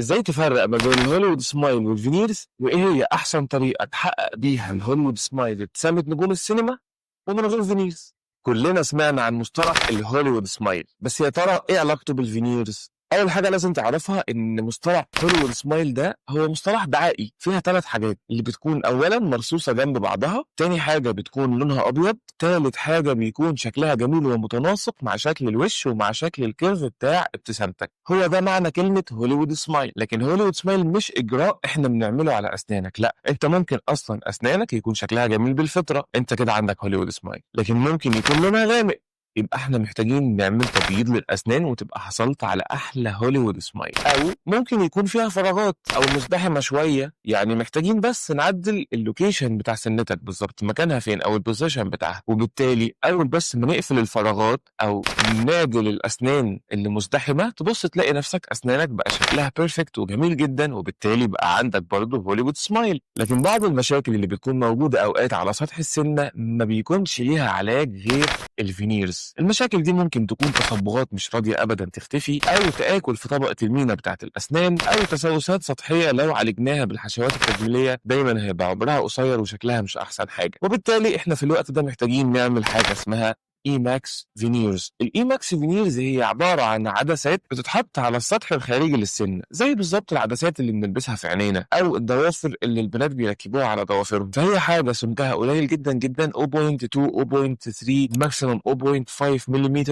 ازاي تفرق ما بين الهوليوود سمايل والفينيرز، وايه هي احسن طريقه تحقق بيها الهوليوود سمايل ابتسامه نجوم السينما ومن غير فينيرز؟ كلنا سمعنا عن مصطلح الهوليوود سمايل، بس يا ترى ايه علاقته بالفينيرز؟ اول حاجه لازم تعرفها ان مصطلح هوليوود سمايل ده هو مصطلح دعائي فيها ثلاث حاجات، اللي بتكون اولا مرصوصه جنب بعضها، تاني حاجه بتكون لونها ابيض، تالت حاجه بيكون شكلها جميل ومتناسق مع شكل الوش ومع شكل الكيرف بتاع ابتسامتك. هو ده معنى كلمه هوليوود سمايل. لكن هوليوود سمايل مش اجراء احنا بنعمله على اسنانك، لا، انت ممكن اصلا اسنانك يكون شكلها جميل بالفطره، انت كده عندك هوليوود سمايل. لكن ممكن يكون لونها غامق، يبقى احنا محتاجين نعمل تبييض للاسنان وتبقى حصلت على احلى هوليوود سمايل. او ممكن يكون فيها فراغات او مزدحمه شويه، يعني محتاجين بس نعدل اللوكيشن بتاع سنتك بالظبط مكانها فين او البوزيشن بتاعها، وبالتالي اول بس ما نقفل الفراغات او نعدل الاسنان اللي مزدحمه تبص تلاقي نفسك اسنانك بقى شكلها بيرفكت وجميل جدا، وبالتالي بقى عندك برضه هوليوود سمايل. لكن بعض المشاكل اللي بتكون موجوده اوقات على سطح السنه ما بيكونش ليها علاج غير الفينيرز. المشاكل دي ممكن تكون تصبغات مش راضيه ابدا تختفي، او تآكل في طبقه المينا بتاعه الاسنان، او تسوسات سطحيه لو عالجناها بالحشوات التجميليه دايما هيبقى عمرها قصير وشكلها مش احسن حاجه. وبالتالي احنا في الوقت ده محتاجين نعمل حاجه اسمها اي ماكس فينيرز. الاي ماكس فينيرز هي عباره عن عدسات بتتحط على السطح الخارجي للسن، زي بالظبط العدسات اللي بنلبسها في عينينا او الضوافر اللي البنات بيركبوها على ضوافرهم. فهي حاجه سمكها قليل جدا جدا 0.2 0.3 ماكسيمم 0.5 ملم،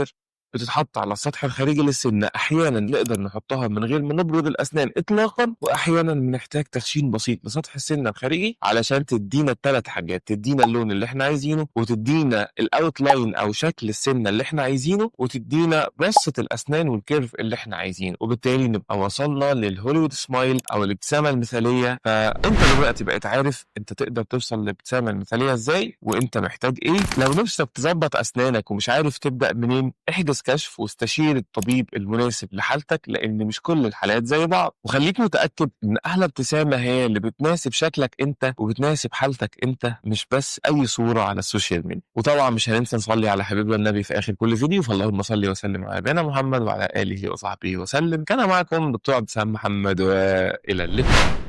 بتتحط على السطح الخارجي للسن. احيانا نقدر نحطها من غير ما نبرد الاسنان اطلاقا، واحيانا بنحتاج تخشين بسيط لسطح السن الخارجي علشان تدينا الثلاث حاجات، تدينا اللون اللي احنا عايزينه، وتدينا الاوتلاين او شكل السنه اللي احنا عايزينه، وتدينا بسة الاسنان والكيرف اللي احنا عايزينه، وبالتالي نبقى وصلنا للهوليوود سمايل او الابتسامه المثاليه. فانت دلوقتي بقيت عارف انت تقدر توصل للابتسامه المثاليه ازاي وانت محتاج ايه. لو نفسك تظبط اسنانك ومش عارف تبدا منين، احجز كشف واستشير الطبيب المناسب لحالتك، لان مش كل الحالات زي بعض. وخليك متاكد ان احلى ابتسامه هي اللي بتناسب شكلك انت وبتناسب حالتك انت، مش بس اي صوره على السوشيال ميديا. وطبعا مش هننسى نصلي على حبيبنا النبي في اخر كل فيديو، فاللهم صل وسلم على نبينا محمد وعلى اله وصحبه وسلم. كان معكم دكتور عبد السلام محمد، والى اللقاء.